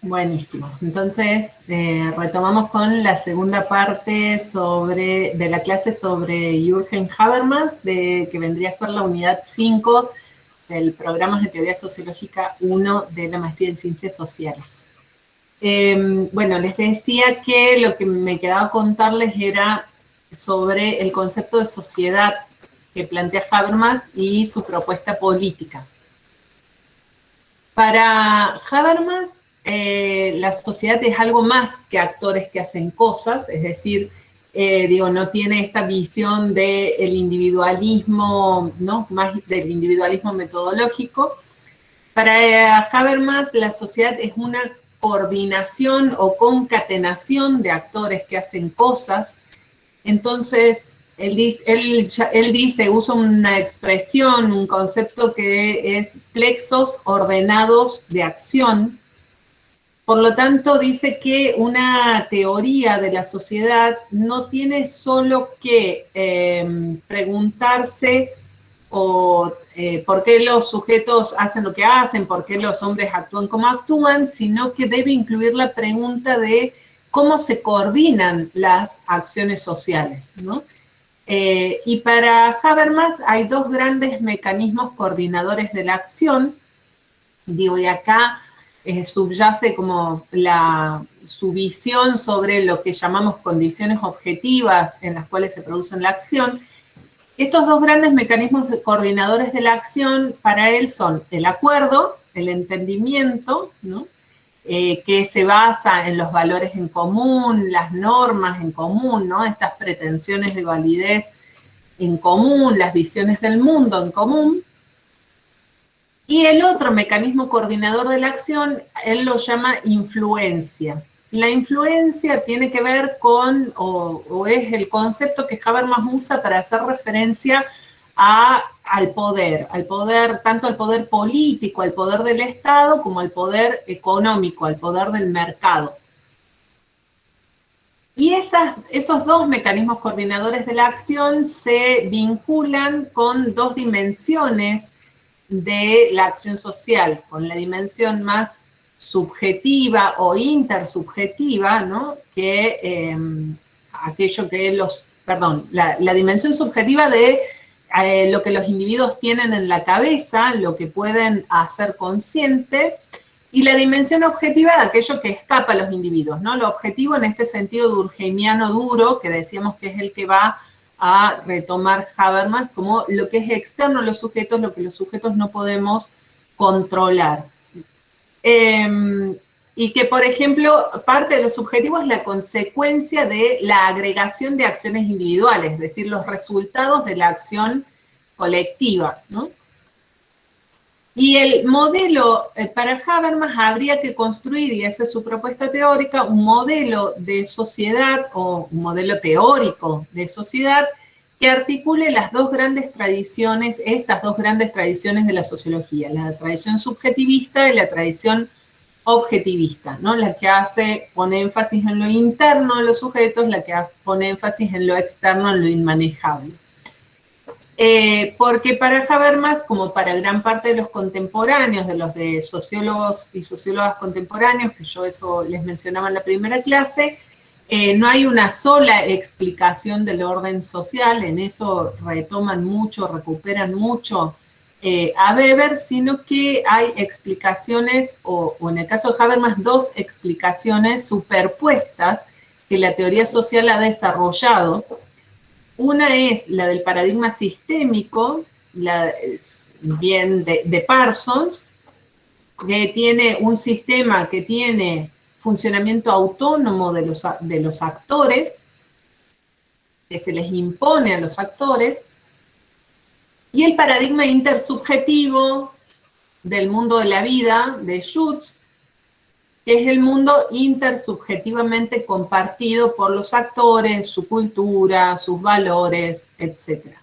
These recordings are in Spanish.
Buenísimo. Entonces, retomamos con la segunda parte de la clase sobre Jürgen Habermas, que vendría a ser la unidad 5 del programa de Teoría Sociológica 1 de la Maestría en Ciencias Sociales. Bueno, les decía que lo que me quedaba contarles era sobre el concepto de sociedad que plantea Habermas y su propuesta política. Para Habermas, la sociedad es algo más que actores que hacen cosas, es decir, no tiene esta visión del individualismo, ¿no? Más del individualismo metodológico. Para Habermas, la sociedad es una coordinación o concatenación de actores que hacen cosas. Entonces, él dice, usa una expresión, un concepto que es plexos ordenados de acción. Por lo tanto, dice que una teoría de la sociedad no tiene solo que preguntarse por qué los sujetos hacen lo que hacen, por qué los hombres actúan como actúan, sino que debe incluir la pregunta de cómo se coordinan las acciones sociales, ¿no? Y para Habermas hay dos grandes mecanismos coordinadores de la acción, y acá subyace como su visión sobre lo que llamamos condiciones objetivas en las cuales se produce la acción. Estos dos grandes mecanismos coordinadores de la acción para él son el acuerdo, el entendimiento, ¿no? Que se basa en los valores en común, las normas en común, ¿no? Estas pretensiones de validez en común, las visiones del mundo en común. Y el otro mecanismo coordinador de la acción, él lo llama influencia. La influencia tiene que ver con, o es el concepto que Habermas usa para hacer referencia al poder, tanto al poder político, al poder del Estado, como al poder económico, al poder del mercado. Y esos dos mecanismos coordinadores de la acción se vinculan con dos dimensiones de la acción social, con la dimensión más subjetiva o intersubjetiva, ¿no? Que aquello que la dimensión subjetiva de lo que los individuos tienen en la cabeza, lo que pueden hacer consciente, y la dimensión objetiva de aquello que escapa a los individuos, ¿no? Lo objetivo en este sentido durkheimiano duro, que decíamos que es el que va a retomar Habermas como lo que es externo a los sujetos, lo que los sujetos no podemos controlar. Y que, por ejemplo, parte de los subjetivos es la consecuencia de la agregación de acciones individuales, es decir, los resultados de la acción colectiva, ¿no? Y el modelo, para Habermas habría que construir, y esa es su propuesta teórica, un modelo de sociedad o un modelo teórico de sociedad que articule las dos grandes tradiciones, estas dos grandes tradiciones de la sociología, la tradición subjetivista y la tradición objetivista, ¿no? La que pone énfasis en lo interno de los sujetos, la que pone énfasis en lo externo, en lo inmanejable. Porque para Habermas, como para gran parte de los contemporáneos, de los de sociólogos y sociólogas contemporáneos, que yo eso les mencionaba en la primera clase, no hay una sola explicación del orden social, en eso retoman mucho, recuperan mucho a Weber, sino que hay explicaciones, o en el caso de Habermas, dos explicaciones superpuestas que la teoría social ha desarrollado. Una es la del paradigma sistémico, bien de Parsons, que tiene un sistema que tiene funcionamiento autónomo de los actores, que se les impone a los actores, y el paradigma intersubjetivo del mundo de la vida, de Schutz, que es el mundo intersubjetivamente compartido por los actores, su cultura, sus valores, etc.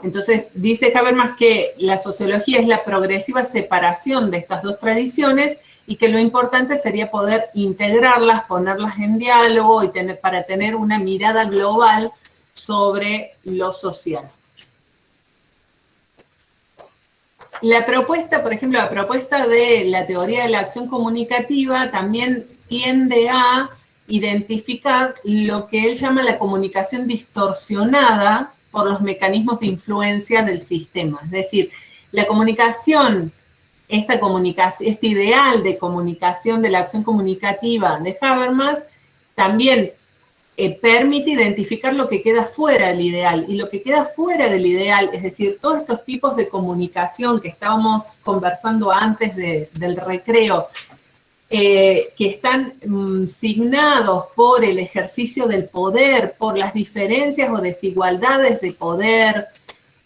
Entonces, dice Habermas que la sociología es la progresiva separación de estas dos tradiciones y que lo importante sería poder integrarlas, ponerlas en diálogo y para tener una mirada global sobre lo social. La propuesta, por ejemplo, la propuesta de la teoría de la acción comunicativa también tiende a identificar lo que él llama la comunicación distorsionada por los mecanismos de influencia del sistema. Es decir, la comunicación, este ideal de comunicación de la acción comunicativa de Habermas, también permite identificar lo que queda fuera del ideal. Y lo que queda fuera del ideal, es decir, todos estos tipos de comunicación que estábamos conversando antes del recreo, que están signados por el ejercicio del poder, por las diferencias o desigualdades de poder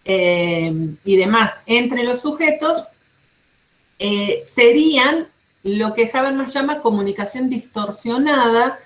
y demás entre los sujetos, serían lo que Habermas llama comunicación distorsionada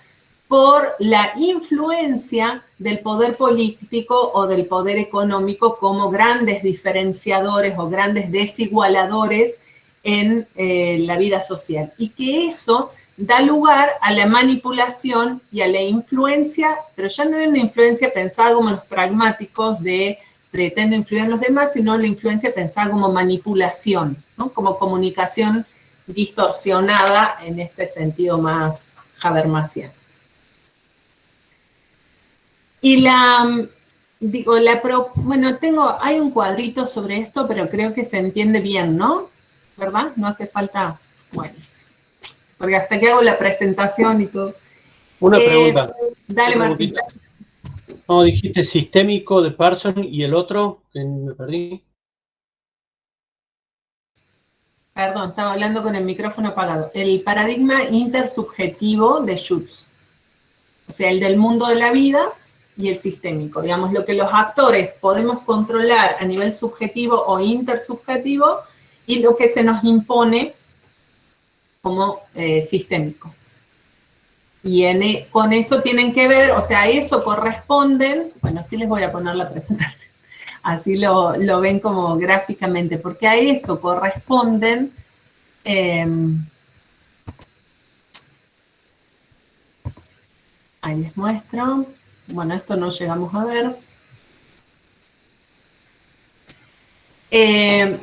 por la influencia del poder político o del poder económico como grandes diferenciadores o grandes desigualadores en la vida social. Y que eso da lugar a la manipulación y a la influencia, pero ya no es una influencia pensada como los pragmáticos de pretendo influir en los demás, sino la influencia pensada como manipulación, ¿no? Como comunicación distorsionada en este sentido más habermasiano. Y hay un cuadrito sobre esto, pero creo que se entiende bien, ¿no? ¿Verdad? No hace falta, buenísimo. Porque hasta que hago la presentación y todo. Una pregunta. Dale, Martín. No, dijiste sistémico de Parsons y el otro, que me perdí. Perdón, estaba hablando con el micrófono apagado. El paradigma intersubjetivo de Schutz. O sea, el del mundo de la vida y el sistémico. Digamos, lo que los actores podemos controlar a nivel subjetivo o intersubjetivo y lo que se nos impone como sistémico. Y con eso tienen que ver, o sea, a eso corresponden, bueno, sí les voy a poner la presentación, así lo ven como gráficamente, porque a eso corresponden ahí les muestro. Bueno, esto no llegamos a ver.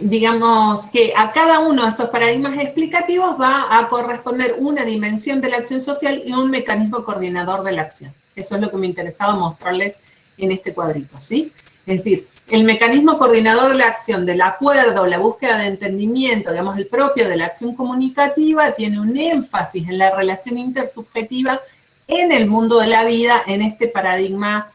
Digamos que a cada uno de estos paradigmas explicativos va a corresponder una dimensión de la acción social y un mecanismo coordinador de la acción. Eso es lo que me interesaba mostrarles en este cuadrito, ¿sí? Es decir, el mecanismo coordinador de la acción, del acuerdo, la búsqueda de entendimiento, digamos, el propio de la acción comunicativa, tiene un énfasis en la relación intersubjetiva en el mundo de la vida, en este paradigma.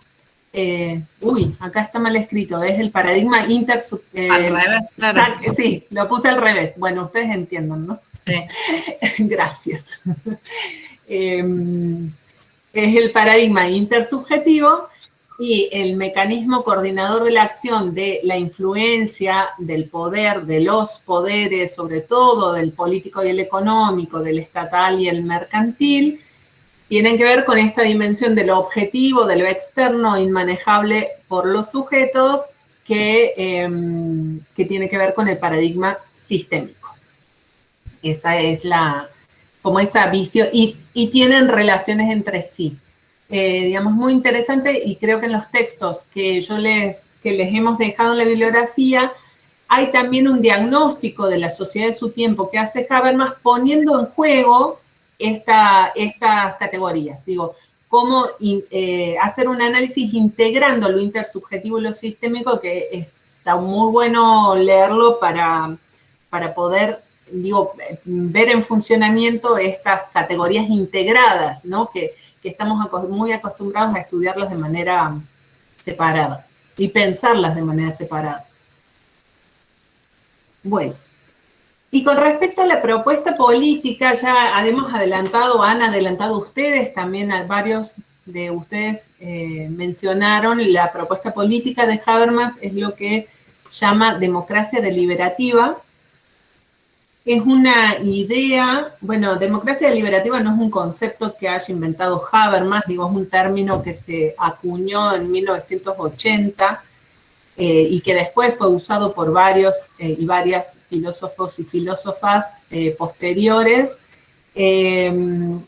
Acá está mal escrito, es el paradigma al revés, claro. Sí, lo puse al revés. Bueno, ustedes entienden, ¿no? Sí. Gracias. Es el paradigma intersubjetivo y el mecanismo coordinador de la acción de la influencia del poder, de los poderes, sobre todo del político y el económico, del estatal y el mercantil, tienen que ver con esta dimensión de lo objetivo, de lo externo, inmanejable por los sujetos, que tiene que ver con el paradigma sistémico. Esa es como esa visión, y tienen relaciones entre sí. Digamos, muy interesante, y creo que en los textos que les hemos dejado en la bibliografía, hay también un diagnóstico de la sociedad de su tiempo que hace Habermas poniendo en juego estas categorías. Digo, cómo hacer un análisis integrando lo intersubjetivo y lo sistémico, que está muy bueno leerlo para poder, digo, ver en funcionamiento estas categorías integradas, ¿no? Que estamos muy acostumbrados a estudiarlas de manera separada y pensarlas de manera separada. Bueno. Y con respecto a la propuesta política, ya hemos adelantado, han adelantado ustedes, también varios de ustedes mencionaron, la propuesta política de Habermas es lo que llama democracia deliberativa. Es una idea, bueno, democracia deliberativa no es un concepto que haya inventado Habermas, digo, es un término que se acuñó en 1980, y que después fue usado por varios y varias filósofos y filósofas posteriores, y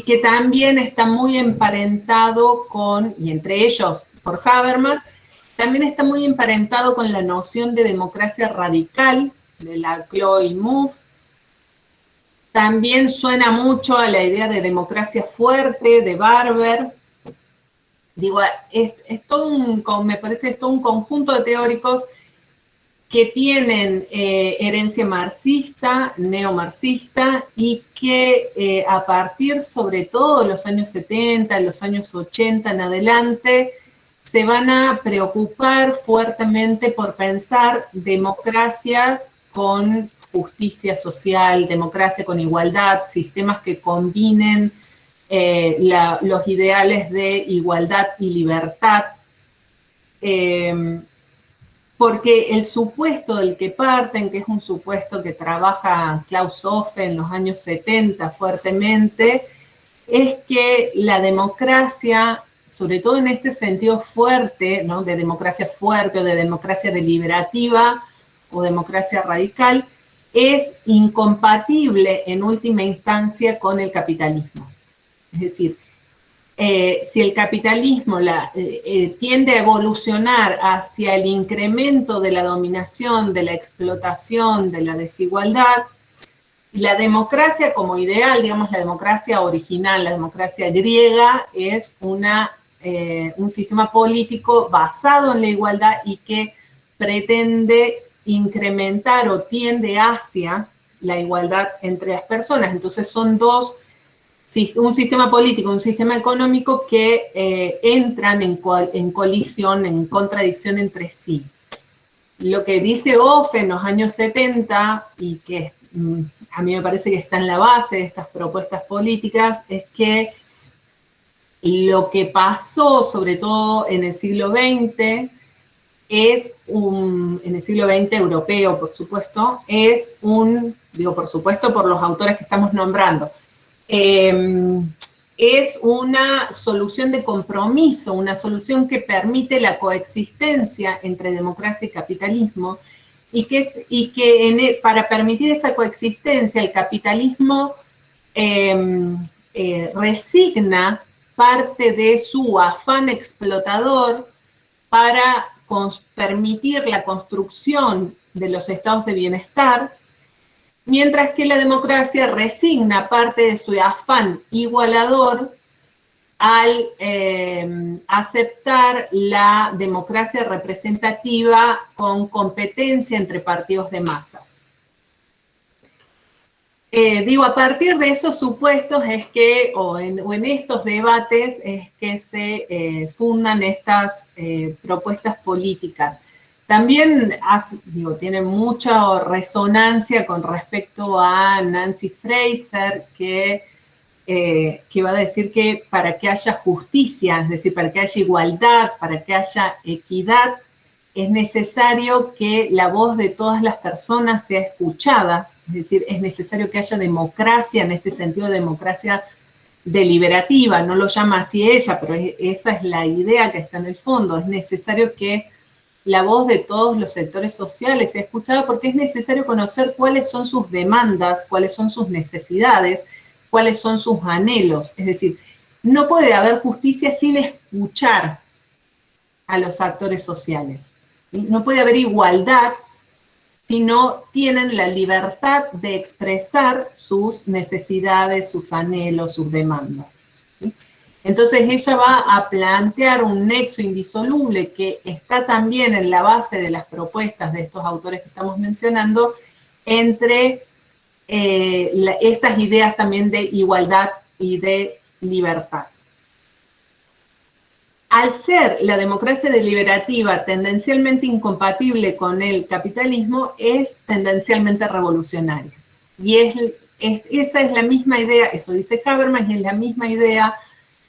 que también está muy emparentado con, y entre ellos por Habermas, También está muy emparentado con la noción de democracia radical, de la Chloe Mouffe. También suena mucho a la idea de democracia fuerte, de Barber. Digo, me parece es todo un conjunto de teóricos que tienen herencia marxista, neomarxista, y que a partir sobre todo de los años 70, los años 80 en adelante, se van a preocupar fuertemente por pensar democracias con justicia social, democracia con igualdad, sistemas que combinen los ideales de igualdad y libertad, porque el supuesto del que parten, que es un supuesto que trabaja Klaus Hofe en los años 70 fuertemente, es que la democracia, sobre todo en este sentido fuerte, ¿no?, de democracia fuerte o de democracia deliberativa o democracia radical, es incompatible en última instancia con el capitalismo. Es decir, si el capitalismo tiende a evolucionar hacia el incremento de la dominación, de la explotación, de la desigualdad, la democracia como ideal, digamos la democracia original, la democracia griega, es un sistema político basado en la igualdad y que pretende incrementar o tiende hacia la igualdad entre las personas. Entonces son un sistema político, un sistema económico que entran en colisión, en contradicción entre sí. Lo que dice Hofe en los años 70, y que a mí me parece que está en la base de estas propuestas políticas, es que lo que pasó, sobre todo en el siglo XX, en el siglo XX europeo, por supuesto, digo por supuesto por los autores que estamos nombrando, es una solución de compromiso, una solución que permite la coexistencia entre democracia y capitalismo, y que para permitir esa coexistencia el capitalismo resigna parte de su afán explotador para permitir la construcción de los estados de bienestar, mientras que la democracia resigna parte de su afán igualador al aceptar la democracia representativa con competencia entre partidos de masas. A partir de esos supuestos es que, o en estos debates, es que se fundan estas propuestas políticas. También tiene mucha resonancia con respecto a Nancy Fraser, que va a decir que para que haya justicia, es decir, para que haya igualdad, para que haya equidad, es necesario que la voz de todas las personas sea escuchada, es decir, es necesario que haya democracia, en este sentido democracia deliberativa, no lo llama así ella, pero esa es la idea que está en el fondo, es necesario que la voz de todos los sectores sociales sea escuchada porque es necesario conocer cuáles son sus demandas, cuáles son sus necesidades, cuáles son sus anhelos. Es decir, no puede haber justicia sin escuchar a los actores sociales. No puede haber igualdad si no tienen la libertad de expresar sus necesidades, sus anhelos, sus demandas. Entonces ella va a plantear un nexo indisoluble que está también en la base de las propuestas de estos autores que estamos mencionando, entre estas ideas también de igualdad y de libertad. Al ser la democracia deliberativa tendencialmente incompatible con el capitalismo, es tendencialmente revolucionaria. Y esa es la misma idea, eso dice Habermas, y es la misma idea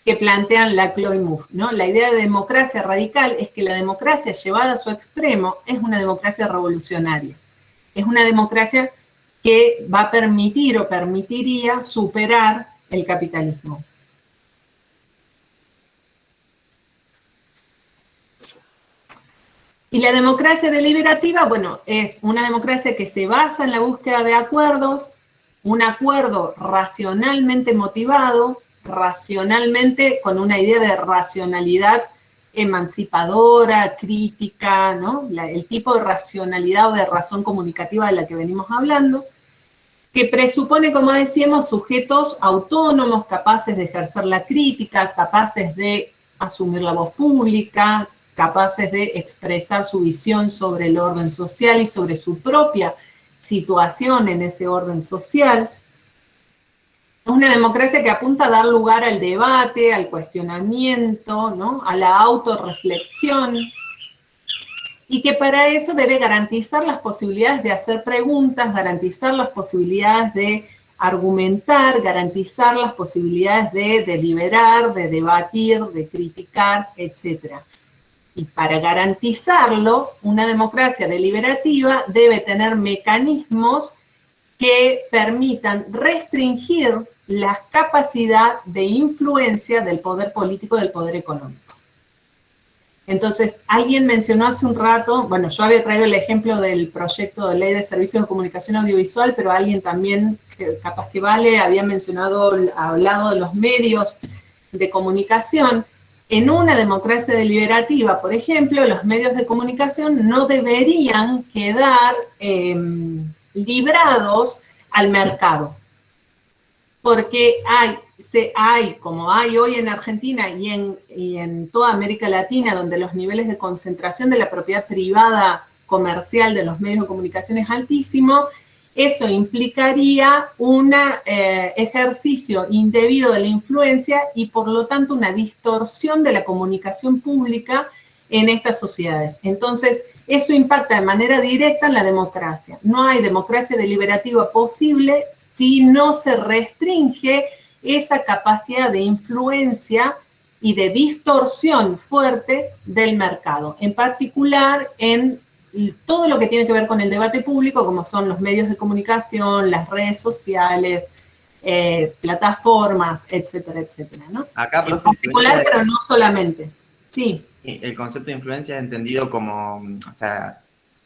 que plantean la Chloe Mouffe, ¿no? La idea de democracia radical es que la democracia llevada a su extremo es una democracia revolucionaria. Es una democracia que va a permitir o permitiría superar el capitalismo. Y la democracia deliberativa, bueno, es una democracia que se basa en la búsqueda de acuerdos, un acuerdo racionalmente motivado, racionalmente con una idea de racionalidad emancipadora, crítica, ¿no? El tipo de racionalidad o de razón comunicativa de la que venimos hablando, que presupone, como decíamos, sujetos autónomos, capaces de ejercer la crítica, capaces de asumir la voz pública, capaces de expresar su visión sobre el orden social y sobre su propia situación en ese orden social. Es una democracia que apunta a dar lugar al debate, al cuestionamiento, ¿no? A la autorreflexión, y que para eso debe garantizar las posibilidades de hacer preguntas, garantizar las posibilidades de argumentar, garantizar las posibilidades de deliberar, de debatir, de criticar, etc. Y para garantizarlo, una democracia deliberativa debe tener mecanismos que permitan restringir la capacidad de influencia del poder político y del poder económico. Entonces, alguien mencionó hace un rato, bueno, yo había traído el ejemplo del proyecto de ley de servicios de comunicación audiovisual, pero alguien también, capaz que vale, había mencionado, hablado de los medios de comunicación. En una democracia deliberativa, por ejemplo, los medios de comunicación no deberían quedar librados al mercado, porque hay, como hay hoy en Argentina y en toda América Latina, donde los niveles de concentración de la propiedad privada comercial de los medios de comunicación es altísimo, eso implicaría un ejercicio indebido de la influencia y por lo tanto una distorsión de la comunicación pública en estas sociedades. Entonces, eso impacta de manera directa en la democracia. No hay democracia deliberativa posible si no se restringe esa capacidad de influencia y de distorsión fuerte del mercado, en particular en todo lo que tiene que ver con el debate público, como son los medios de comunicación, las redes sociales, plataformas, etcétera, etcétera, ¿no? Acá, en particular, pero no solamente. Sí. El concepto de influencia es entendido como, o sea,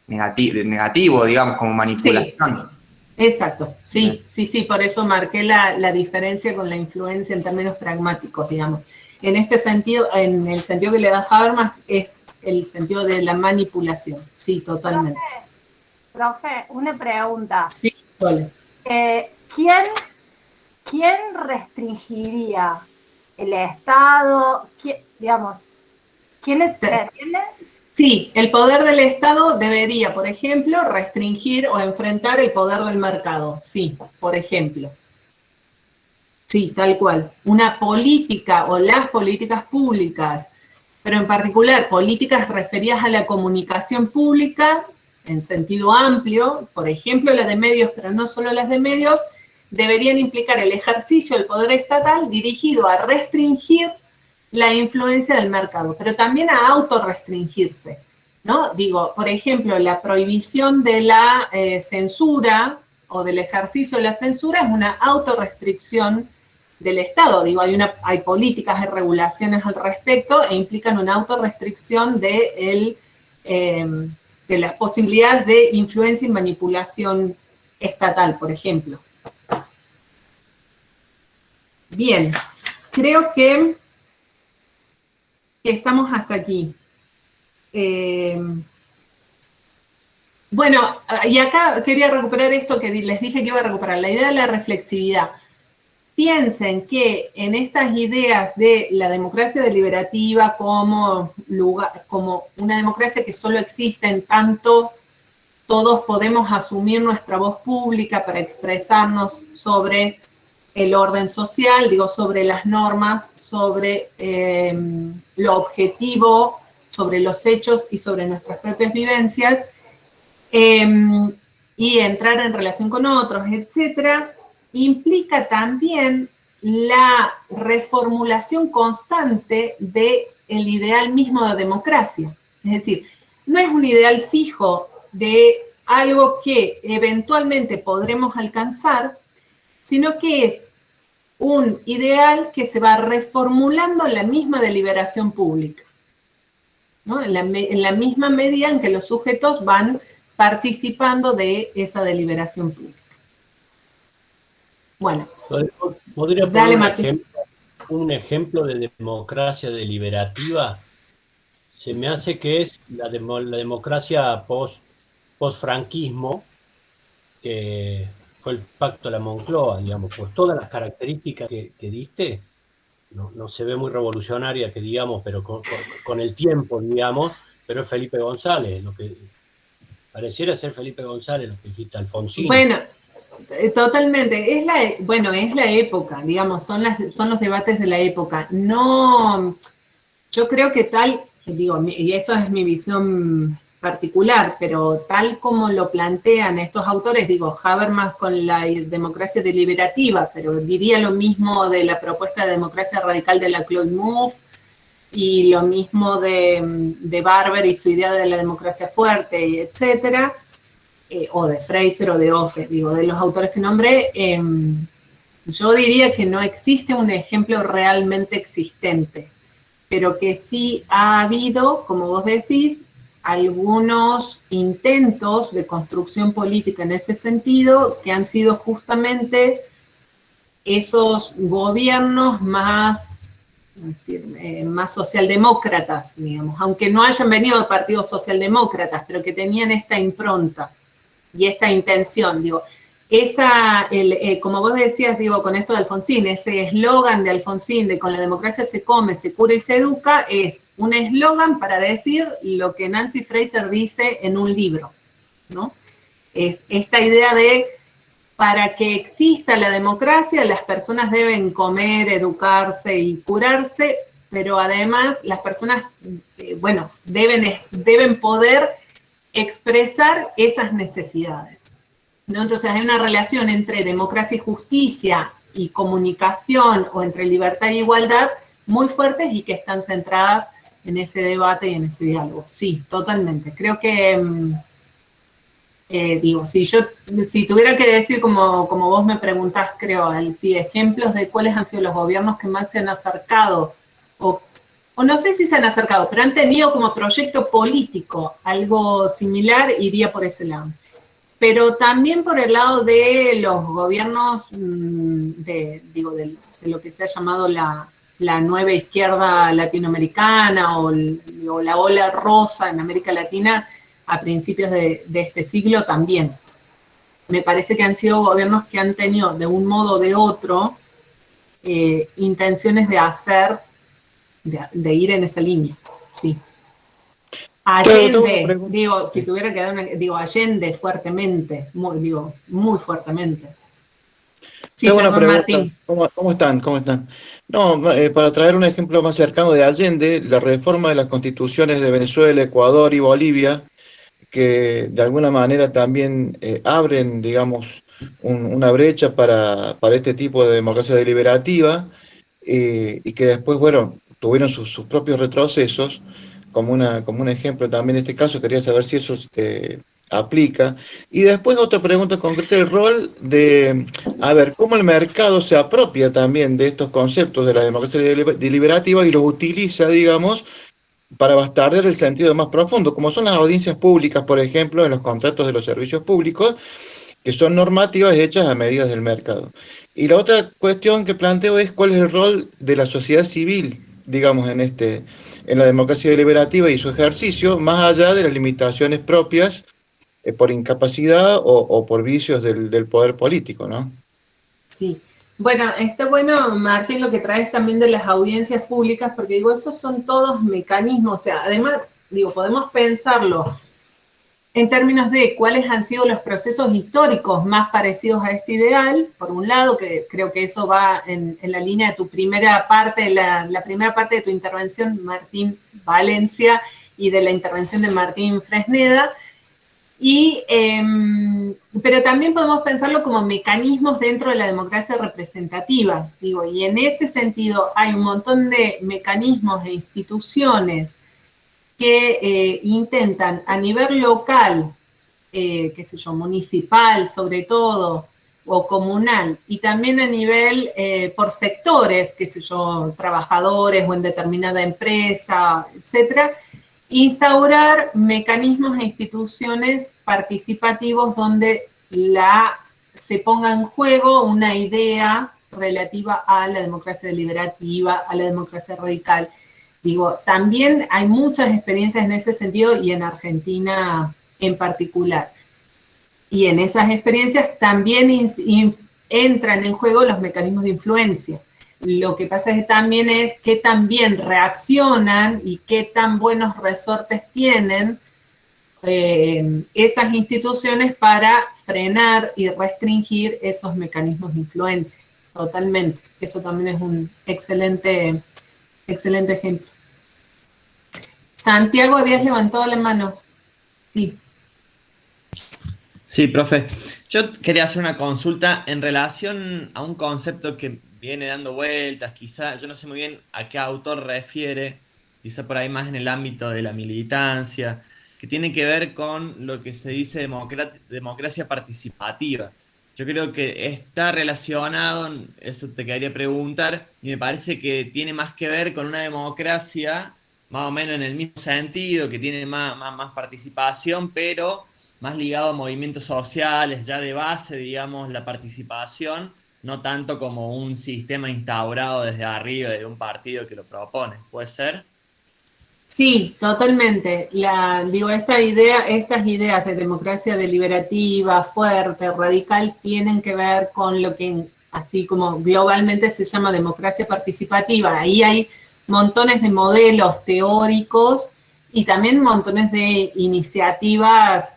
negativo, digamos, como manipulación. Sí. Exacto, sí, por eso marqué la diferencia con la influencia en términos pragmáticos, digamos. En este sentido, en el sentido que le da Habermas, es el sentido de la manipulación, sí, totalmente. Profe, una pregunta. Sí, vale. ¿Quién restringiría el Estado? ¿Quiénes entienden? Sí, el poder del Estado debería, por ejemplo, restringir o enfrentar el poder del mercado. Sí, por ejemplo. Sí, tal cual. Una política o las políticas públicas, pero en particular políticas referidas a la comunicación pública en sentido amplio, por ejemplo las de medios, pero no solo las de medios, deberían implicar el ejercicio del poder estatal dirigido a restringir la influencia del mercado, pero también a autorrestringirse, ¿no? Digo, por ejemplo, la prohibición de la censura o del ejercicio de la censura es una autorrestricción del Estado. Digo, hay políticas de regulaciones al respecto e implican una autorrestricción de las posibilidades de influencia y manipulación estatal, por ejemplo. Bien, creo que estamos hasta aquí. Bueno, y acá quería recuperar esto que les dije que iba a recuperar, la idea de la reflexividad. Piensen que en estas ideas de la democracia deliberativa como una democracia que solo existe en tanto todos podemos asumir nuestra voz pública para expresarnos sobre el orden social, digo, sobre las normas, sobre lo objetivo, sobre los hechos y sobre nuestras propias vivencias, y entrar en relación con otros, etcétera, implica también la reformulación constante del ideal mismo de democracia. Es decir, no es un ideal fijo de algo que eventualmente podremos alcanzar, sino que es un ideal que se va reformulando en la misma deliberación pública, ¿no? En la misma medida en que los sujetos van participando de esa deliberación pública. Bueno. ¿Podría poner un ejemplo de democracia deliberativa? se me hace que es la democracia post-franquismo, que fue el pacto de la Moncloa, digamos, por todas las características que diste. No se ve muy revolucionaria, que digamos, pero con el tiempo, digamos, pero es Felipe González, lo que pareciera ser Felipe González, lo que dijiste, Alfonsín. Bueno, totalmente, es la época, digamos, son los debates de la época. No, yo creo que digo, y eso es mi visión particular, pero tal como lo plantean estos autores, digo, Habermas con la democracia deliberativa, pero diría lo mismo de la propuesta de democracia radical de la Claude Mouffe, y lo mismo de Barber y su idea de la democracia fuerte, etcétera, o de Fraser o de Offe, digo, de los autores que nombré, yo diría que no existe un ejemplo realmente existente, pero que sí ha habido, como vos decís, algunos intentos de construcción política en ese sentido que han sido justamente esos gobiernos más socialdemócratas, digamos, aunque no hayan venido de partidos socialdemócratas, pero que tenían esta impronta y esta intención, digo, como vos decías, digo, con esto de Alfonsín, ese eslogan de Alfonsín de con la democracia se come, se cura y se educa, es un eslogan para decir lo que Nancy Fraser dice en un libro, ¿no? Es esta idea de, para que exista la democracia, las personas deben comer, educarse y curarse, pero además las personas, deben poder expresar esas necesidades, ¿no? Entonces hay una relación entre democracia y justicia y comunicación, o entre libertad e igualdad, muy fuertes y que están centradas en ese debate y en ese diálogo. Sí, totalmente. Creo que, si tuviera que decir, como vos me preguntás, creo, ejemplos de cuáles han sido los gobiernos que más se han acercado, o no sé si se han acercado, pero han tenido como proyecto político algo similar, iría por ese lado. Pero también por el lado de los gobiernos, de lo que se ha llamado la nueva izquierda latinoamericana, o la ola rosa en América Latina a principios de este siglo también. Me parece que han sido gobiernos que han tenido, de un modo o de otro, intenciones de ir en esa línea, sí. Allende, si tuviera que dar Allende fuertemente, muy fuertemente. Sí, tengo una pregunta. Martín. ¿Cómo están? No, para traer un ejemplo más cercano de Allende, la reforma de las constituciones de Venezuela, Ecuador y Bolivia, que de alguna manera también abren, digamos, una brecha para este tipo de democracia deliberativa, y que después, tuvieron sus propios retrocesos. Como un ejemplo también en este caso, quería saber si eso aplica. Y después otra pregunta concreta, el rol de, cómo el mercado se apropia también de estos conceptos de la democracia deliberativa y los utiliza, digamos, para bastardear el sentido más profundo, como son las audiencias públicas, por ejemplo, en los contratos de los servicios públicos, que son normativas hechas a medidas del mercado. Y la otra cuestión que planteo es cuál es el rol de la sociedad civil, digamos, en la democracia deliberativa y su ejercicio, más allá de las limitaciones propias por incapacidad o por vicios del poder político, ¿no? Sí. Bueno, está bueno, Martín, lo que traes también de las audiencias públicas, porque esos son todos mecanismos, o sea, además, podemos pensarlo en términos de cuáles han sido los procesos históricos más parecidos a este ideal, por un lado, que creo que eso va en la línea de tu primera parte, la primera parte de tu intervención, Martín Valencia, y de la intervención de Martín Fresneda, pero también podemos pensarlo como mecanismos dentro de la democracia representativa, y en ese sentido hay un montón de mecanismos e instituciones que intentan a nivel local, municipal sobre todo, o comunal, y también a nivel por sectores, trabajadores o en determinada empresa, etcétera, instaurar mecanismos e instituciones participativos donde se ponga en juego una idea relativa a la democracia deliberativa, a la democracia radical. Digo, también hay muchas experiencias en ese sentido y en Argentina en particular. Y en esas experiencias también entran en juego los mecanismos de influencia. Lo que pasa es que también es qué tan bien reaccionan y qué tan buenos resortes tienen esas instituciones para frenar y restringir esos mecanismos de influencia. Totalmente. Eso también es un excelente ejemplo. Santiago, habías levantado la mano. Sí. Sí, profe. Yo quería hacer una consulta en relación a un concepto que viene dando vueltas, quizá, yo no sé muy bien a qué autor refiere, quizá por ahí más en el ámbito de la militancia, que tiene que ver con lo que se dice democracia participativa. Yo creo que está relacionado, eso te quería preguntar, y me parece que tiene más que ver con una democracia más o menos en el mismo sentido, que tiene más participación, pero más ligado a movimientos sociales, ya de base, digamos, la participación, no tanto como un sistema instaurado desde arriba, desde un partido que lo propone. ¿Puede ser? Sí, totalmente. Estas ideas de democracia deliberativa, fuerte, radical, tienen que ver con lo que así como globalmente se llama democracia participativa. Ahí hay montones de modelos teóricos y también montones de iniciativas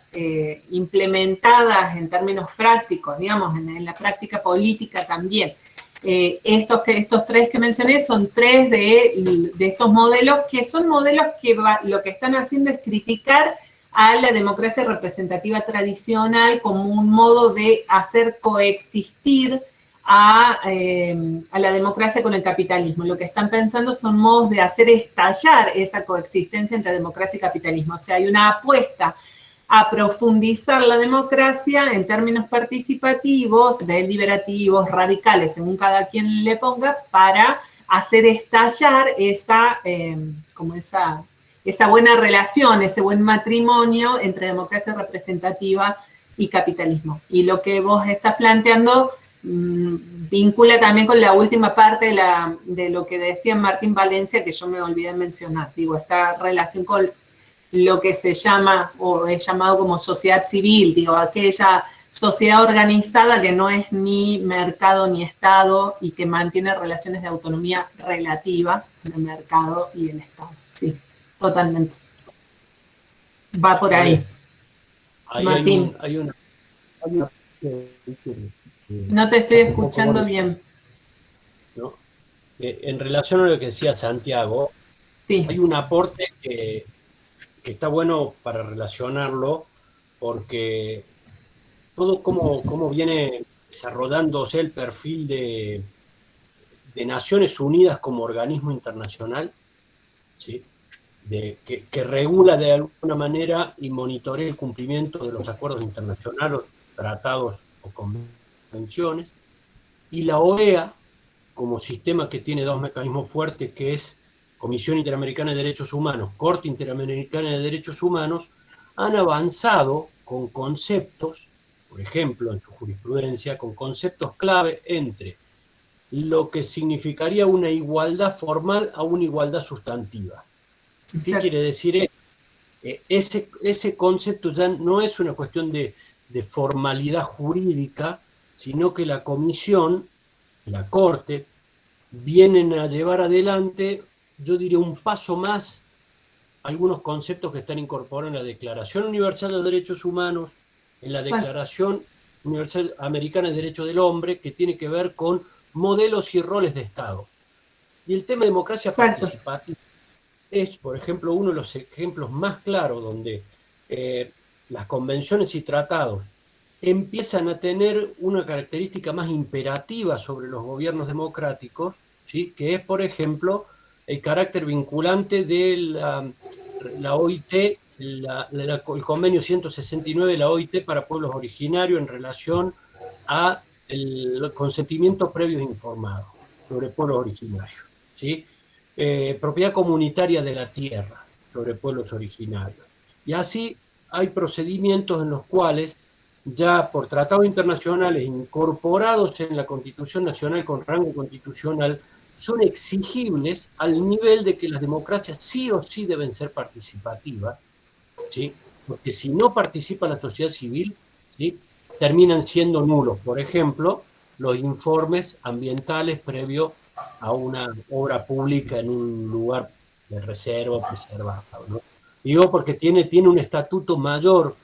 implementadas en términos prácticos, digamos, en la práctica política también. Estos tres que mencioné son tres de estos modelos, que son modelos que lo que están haciendo es criticar a la democracia representativa tradicional como un modo de hacer coexistir a la democracia con el capitalismo. Lo que están pensando son modos de hacer estallar esa coexistencia entre democracia y capitalismo. O sea, hay una apuesta a profundizar la democracia en términos participativos, deliberativos, radicales, según cada quien le ponga, para hacer estallar esa buena relación, ese buen matrimonio entre democracia representativa y capitalismo. Y lo que vos estás planteando vincula también con la última parte de lo que decía Martín Valencia, que yo me olvidé de mencionar. Digo, esta relación con lo que se llama, o es llamado como sociedad civil, digo, aquella sociedad organizada que no es ni mercado ni Estado y que mantiene relaciones de autonomía relativa del mercado y el Estado. Sí, totalmente. Va por ahí. Martín. No te estoy escuchando bien. ¿No? En relación a lo que decía Santiago, sí. Hay un aporte que está bueno para relacionarlo, porque todo cómo viene desarrollándose el perfil de Naciones Unidas como organismo internacional, ¿sí? Que regula de alguna manera y monitorea el cumplimiento de los acuerdos internacionales, tratados o convenciones, y la OEA como sistema que tiene dos mecanismos fuertes, que es Comisión Interamericana de Derechos Humanos, Corte Interamericana de Derechos Humanos, han avanzado con conceptos, por ejemplo, en su jurisprudencia, con conceptos clave entre lo que significaría una igualdad formal a una igualdad sustantiva. ¿Qué quiere decir eso? Ese concepto ya no es una cuestión de formalidad jurídica, sino que la Comisión, la Corte, vienen a llevar adelante, yo diría, un paso más algunos conceptos que están incorporados en la Declaración Universal de los Derechos Humanos, en la Declaración Universal Americana de Derechos del Hombre, que tiene que ver con modelos y roles de Estado. Y el tema de democracia participativa es, por ejemplo, uno de los ejemplos más claros donde las convenciones y tratados empiezan a tener una característica más imperativa sobre los gobiernos democráticos, ¿sí? Que es, por ejemplo, el carácter vinculante de la OIT, el convenio 169 de la OIT para pueblos originarios en relación a el consentimiento previo e informado sobre pueblos originarios, ¿sí? Propiedad comunitaria de la tierra sobre pueblos originarios. Y así hay procedimientos en los cuales ya por tratados internacionales incorporados en la Constitución Nacional con rango constitucional son exigibles al nivel de que las democracias sí o sí deben ser participativas, ¿sí? Porque si no participa la sociedad civil, ¿sí?, terminan siendo nulos. Por ejemplo, los informes ambientales previo a una obra pública en un lugar de reserva preservado, ¿no? Digo porque tiene un estatuto mayor,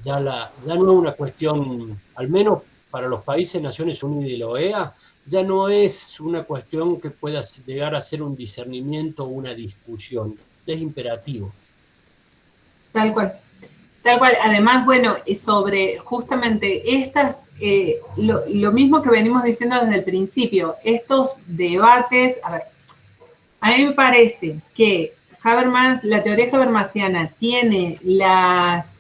ya no es una cuestión, al menos para los países de Naciones Unidas y la OEA, ya no es una cuestión que pueda llegar a ser un discernimiento o una discusión, es imperativo. Tal cual. Tal cual. Además, bueno, sobre justamente estas, lo mismo que venimos diciendo desde el principio, estos debates, a ver, a mí me parece que Habermas, la teoría habermasiana tiene las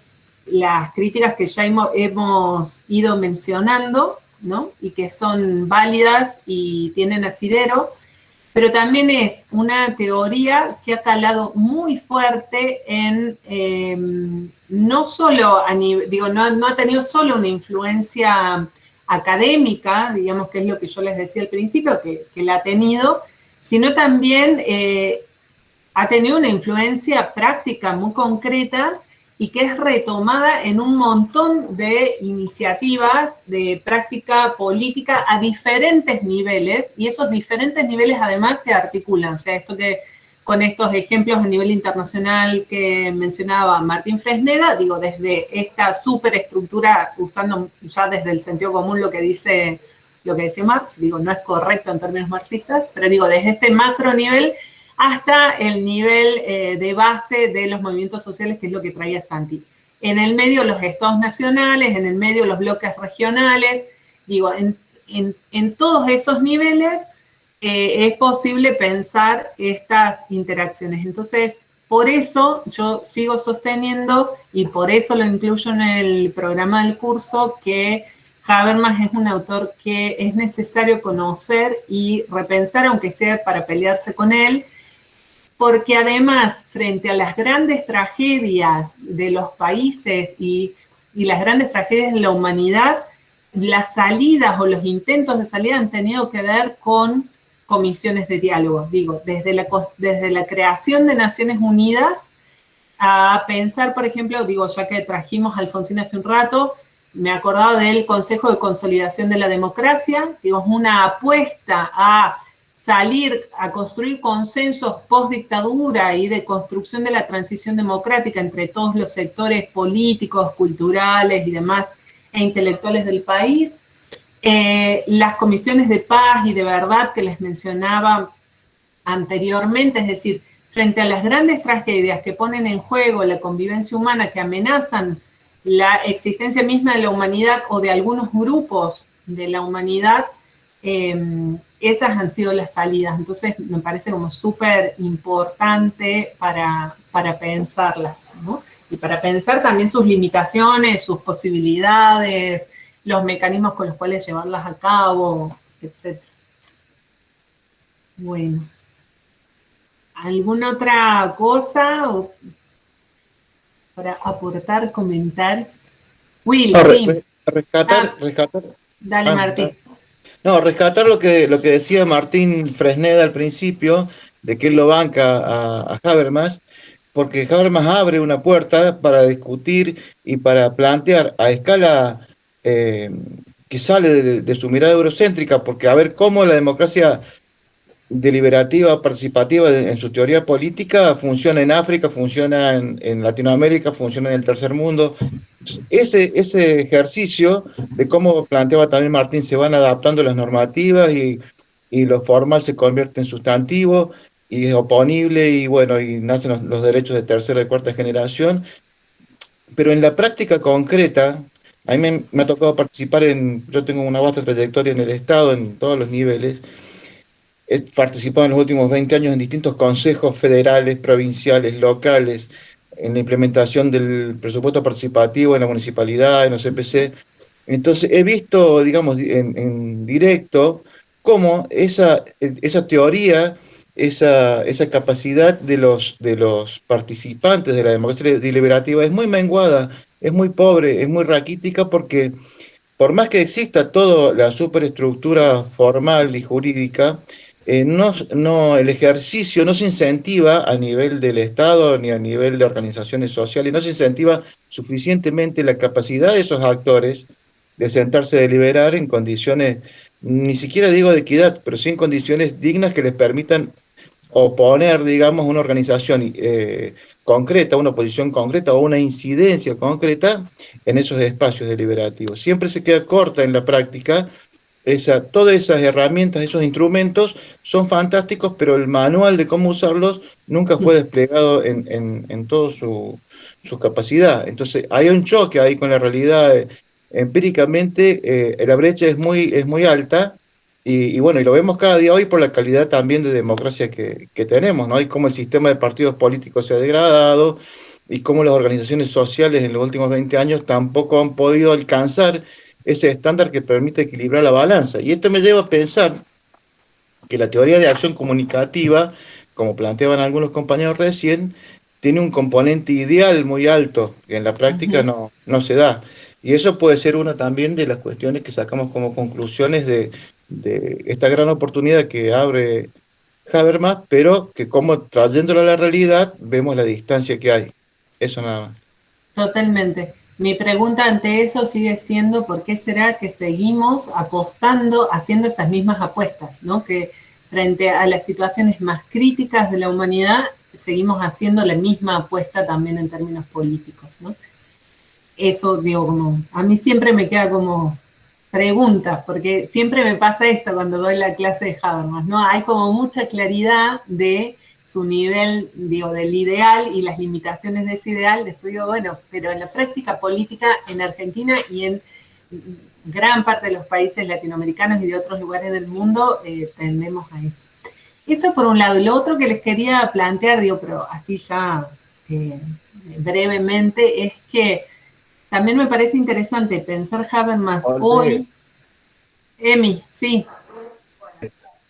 críticas que ya hemos ido mencionando, ¿no? Y que son válidas y tienen asidero, pero también es una teoría que ha calado muy fuerte en, no solo a nivel, digo, no ha tenido solo una influencia académica, digamos, que es lo que yo les decía al principio, que la ha tenido, sino también ha tenido una influencia práctica muy concreta y que es retomada en un montón de iniciativas de práctica política a diferentes niveles, y esos diferentes niveles además se articulan. O sea, esto que con estos ejemplos a nivel internacional que mencionaba Martín Fresneda, digo, desde esta superestructura, usando ya desde el sentido común lo que dice Marx, digo, no es correcto en términos marxistas, pero digo, desde este macro nivel hasta el nivel de base de los movimientos sociales, que es lo que traía Santi. En el medio los estados nacionales, en el medio los bloques regionales, digo, en todos esos niveles es posible pensar estas interacciones. Entonces, por eso yo sigo sosteniendo, y por eso lo incluyo en el programa del curso, que Habermas es un autor que es necesario conocer y repensar, aunque sea para pelearse con él, porque además, frente a las grandes tragedias de los países y las grandes tragedias de la humanidad, las salidas o los intentos de salida han tenido que ver con comisiones de diálogo. Digo, desde la creación de Naciones Unidas a pensar, por ejemplo, digo, ya que trajimos a Alfonsín hace un rato, me acordaba del Consejo de Consolidación de la Democracia, digo, una apuesta a salir a construir consensos post-dictadura y de construcción de la transición democrática entre todos los sectores políticos, culturales y demás, e intelectuales del país. Las comisiones de paz y de verdad que les mencionaba anteriormente, es decir, frente a las grandes tragedias que ponen en juego la convivencia humana, que amenazan la existencia misma de la humanidad o de algunos grupos de la humanidad, esas han sido las salidas. Entonces me parece como súper importante para pensarlas, ¿no? Y para pensar también sus limitaciones, sus posibilidades, los mecanismos con los cuales llevarlas a cabo, etc. Bueno. ¿Alguna otra cosa para aportar, comentar? Will, sí. Rescatar. Dale, Martín. No, rescatar lo que decía Martín Fresneda al principio, de que él lo banca a Habermas, porque Habermas abre una puerta para discutir y para plantear a escala que sale de su mirada eurocéntrica, porque a ver cómo la democracia deliberativa, participativa en su teoría política funciona en África, funciona en Latinoamérica, funciona en el tercer mundo. Ese ejercicio de cómo planteaba también Martín, se van adaptando las normativas y lo formal se convierte en sustantivo y es oponible y bueno, y nacen los derechos de tercera y cuarta generación. Pero en la práctica concreta, a mí me ha tocado participar yo tengo una vasta trayectoria en el Estado, en todos los niveles. He participado en los últimos 20 años en distintos consejos federales, provinciales, locales, en la implementación del presupuesto participativo en la municipalidad, en los CPC. Entonces he visto, digamos, en directo cómo esa teoría, esa capacidad de los participantes de la democracia deliberativa es muy menguada, es muy pobre, es muy raquítica, porque por más que exista toda la superestructura formal y jurídica, el ejercicio no se incentiva a nivel del Estado ni a nivel de organizaciones sociales, no se incentiva suficientemente la capacidad de esos actores de sentarse a deliberar en condiciones, ni siquiera digo de equidad, pero sí en condiciones dignas que les permitan oponer, digamos, una organización concreta, una posición concreta o una incidencia concreta en esos espacios deliberativos. Siempre se queda corta en la práctica. Todas esas herramientas, esos instrumentos son fantásticos, pero el manual de cómo usarlos nunca fue desplegado en toda su capacidad. Entonces hay un choque ahí con la realidad. Empíricamente la brecha es muy alta y bueno, y lo vemos cada día hoy por la calidad también de democracia que tenemos, ¿no? Y cómo el sistema de partidos políticos se ha degradado y cómo las organizaciones sociales en los últimos 20 años tampoco han podido alcanzar ese estándar que permite equilibrar la balanza. Y esto me lleva a pensar que la teoría de acción comunicativa, como planteaban algunos compañeros recién, tiene un componente ideal muy alto, que en la práctica no se da. Y eso puede ser una también de las cuestiones que sacamos como conclusiones de esta gran oportunidad que abre Habermas, pero que como trayéndolo a la realidad, vemos la distancia que hay. Eso nada más. Totalmente. Mi pregunta ante eso sigue siendo ¿por qué será que seguimos apostando, haciendo esas mismas apuestas, ¿no? Que frente a las situaciones más críticas de la humanidad, seguimos haciendo la misma apuesta también en términos políticos, ¿no? Eso, digo, como, a mí siempre me queda como preguntas, porque siempre me pasa esto cuando doy la clase de Habermas, ¿no? Hay como mucha claridad de su nivel, digo, del ideal y las limitaciones de ese ideal. Después digo, bueno, pero en la práctica política en Argentina y en gran parte de los países latinoamericanos y de otros lugares del mundo tendemos a eso. Eso por un lado. Y lo otro que les quería plantear, digo, pero así ya brevemente, es que también me parece interesante pensar Habermas hoy. Emi, sí.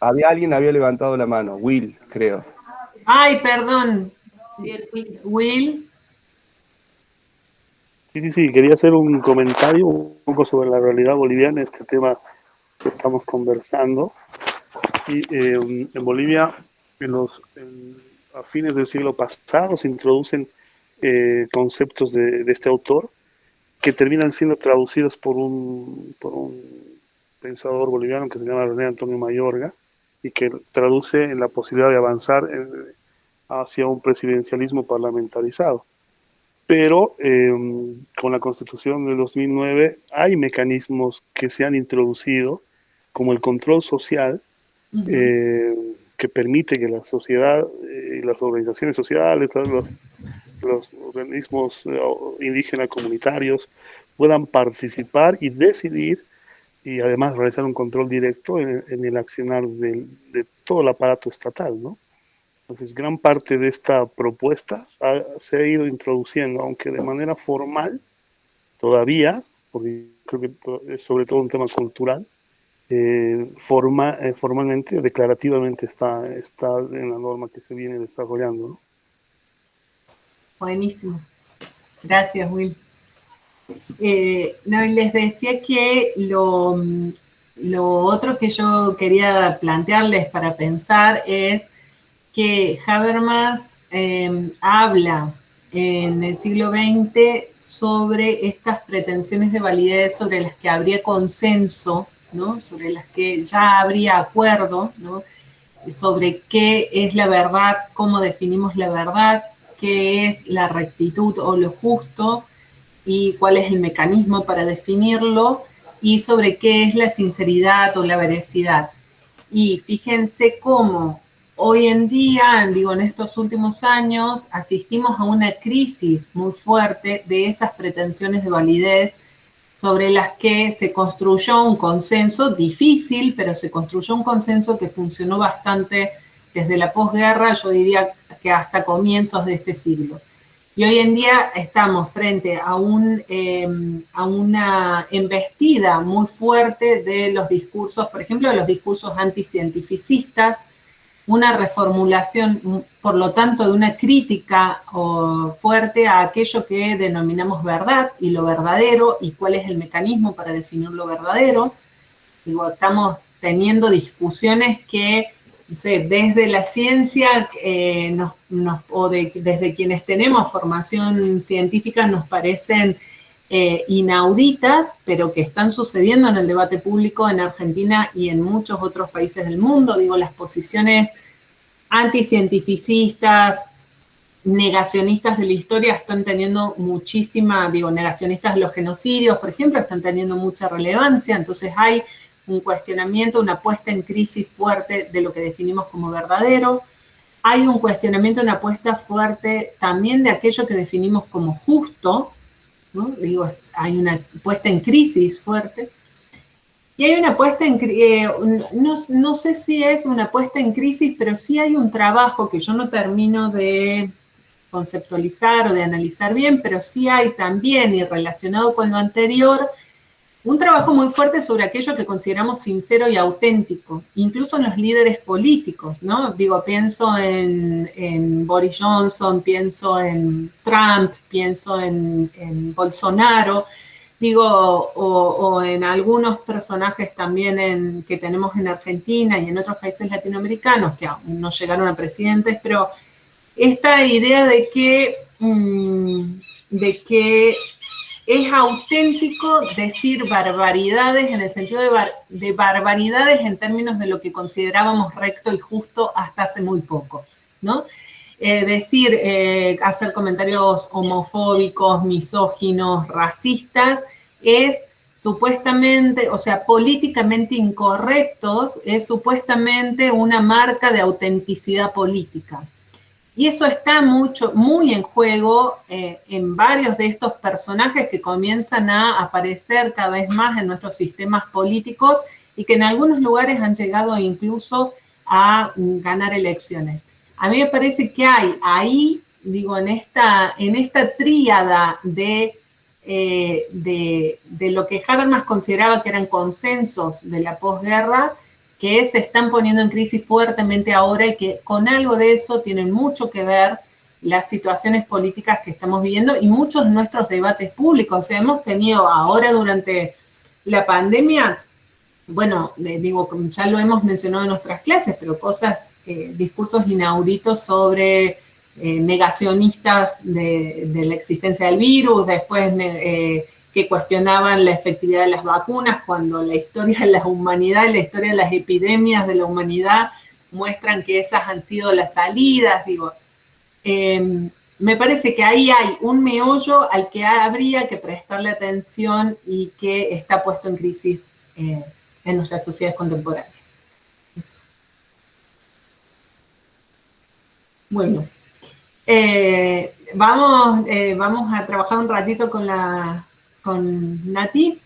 Alguien había levantado la mano, Will, creo. Ay, perdón. Sí, el Will. Sí, quería hacer un comentario un poco sobre la realidad boliviana, este tema que estamos conversando. Y en Bolivia, a fines del siglo pasado, se introducen conceptos de este autor que terminan siendo traducidos por un pensador boliviano que se llama René Antonio Mayorga, y que traduce en la posibilidad de avanzar hacia un presidencialismo parlamentarizado. Pero con la Constitución de 2009 hay mecanismos que se han introducido, como el control social, que permite que la sociedad y las organizaciones sociales, los organismos indígenas comunitarios puedan participar y decidir, y además realizar un control directo en el accionar de todo el aparato estatal, ¿no? Entonces, gran parte de esta propuesta se ha ido introduciendo, aunque de manera formal, todavía, porque creo que es sobre todo un tema cultural, formalmente, declarativamente está en la norma que se viene desarrollando, ¿no? Buenísimo. Gracias, Will. No, les decía que lo otro que yo quería plantearles para pensar es que Habermas habla en el siglo XX sobre estas pretensiones de validez sobre las que habría consenso, ¿no? Sobre las que ya habría acuerdo, ¿no? Sobre qué es la verdad, cómo definimos la verdad, qué es la rectitud o lo justo y cuál es el mecanismo para definirlo, y sobre qué es la sinceridad o la veracidad. Y fíjense cómo hoy en día, digo, en estos últimos años, asistimos a una crisis muy fuerte de esas pretensiones de validez sobre las que se construyó un consenso difícil, pero se construyó un consenso que funcionó bastante desde la posguerra, yo diría que hasta comienzos de este siglo. Y hoy en día estamos frente a una embestida muy fuerte de los discursos, por ejemplo, de los discursos anticientificistas, una reformulación, por lo tanto, de una crítica fuerte a aquello que denominamos verdad y lo verdadero, y cuál es el mecanismo para definir lo verdadero. Digo, estamos teniendo discusiones que no sé, desde la ciencia desde quienes tenemos formación científica nos parecen inauditas, pero que están sucediendo en el debate público en Argentina y en muchos otros países del mundo. Digo, las posiciones anticientificistas, negacionistas de la historia están teniendo muchísima, negacionistas de los genocidios, por ejemplo, están teniendo mucha relevancia, entonces hay un cuestionamiento, una puesta en crisis fuerte de lo que definimos como verdadero, hay un cuestionamiento, una puesta fuerte también de aquello que definimos como justo, ¿no? Hay una puesta en crisis fuerte, y hay una puesta en no sé si es una puesta en crisis, pero sí hay un trabajo que yo no termino de conceptualizar o de analizar bien, pero sí hay también, y relacionado con lo anterior, un trabajo muy fuerte sobre aquello que consideramos sincero y auténtico, incluso en los líderes políticos, ¿no? Pienso en Boris Johnson, pienso en Trump, pienso en Bolsonaro, o en algunos personajes también que tenemos en Argentina y en otros países latinoamericanos que aún no llegaron a presidentes, pero esta idea de que es auténtico decir barbaridades en el sentido de barbaridades en términos de lo que considerábamos recto y justo hasta hace muy poco, ¿no? Hacer comentarios homofóbicos, misóginos, racistas, es supuestamente, o sea, políticamente incorrectos, es supuestamente una marca de autenticidad política. Y eso está muy en juego en varios de estos personajes que comienzan a aparecer cada vez más en nuestros sistemas políticos y que en algunos lugares han llegado incluso a ganar elecciones. A mí me parece que hay ahí, en esta tríada de lo que Habermas consideraba que eran consensos de la posguerra, que se están poniendo en crisis fuertemente ahora y que con algo de eso tienen mucho que ver las situaciones políticas que estamos viviendo y muchos de nuestros debates públicos. O sea, hemos tenido ahora durante la pandemia, ya lo hemos mencionado en nuestras clases, pero discursos inauditos sobre negacionistas de la existencia del virus, después que cuestionaban la efectividad de las vacunas, cuando la historia de la humanidad, la historia de las epidemias de la humanidad muestran que esas han sido las salidas. Me parece que ahí hay un meollo al que habría que prestarle atención y que está puesto en crisis en nuestras sociedades contemporáneas. Eso. Bueno, vamos a trabajar un ratito con Nati.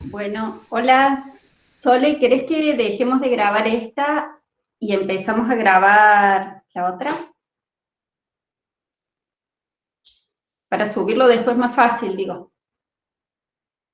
Bueno, hola, Sole, ¿querés que dejemos de grabar esta y empezamos a grabar la otra? Para subirlo después más fácil, digo.